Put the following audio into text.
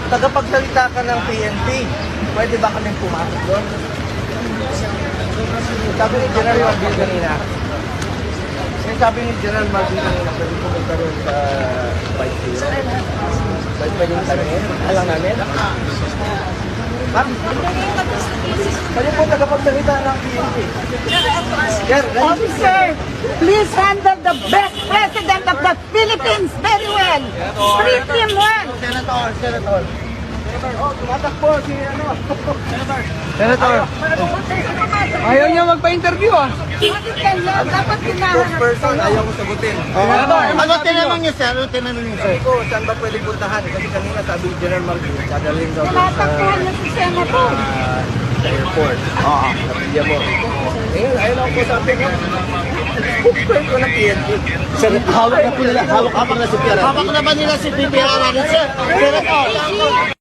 tagapagsalita ka ng PNP. Pwede ba kaming pumasok doon? Sabi ni General Marvin kanina, sabi ni General Marvin kanina, pwede pumunta rin sa bike field. Pwede kami, alam namin. Ma'am, pwede po tagapagsalita ng PNP. Officer, please handle the best president of the Philippines very well. Treat him well. Senator. Oh, tumatakbo si ano. Senator. Ayaw niya magpa-interview ah. Bakit ganyan? Dapat hinahanap. Person, ayaw ko sagutin. Ano tinanong niyo, sir? Ano tinanong niyo, sir? Sabi ko, saan ba pwede puntahan? Kasi kanina sabi ni General Marvin, dadalhin daw doon sa Tinatakbuhan niya si Senator. airport. Oo. Sa Pilyamo. Ngayon, ayaw lang po sabi ko. Pupwento ko ng PNP. Sir, hawak na po nila, hawak na si Pierre. Hawak na ba nila si PBR, sir? Sir,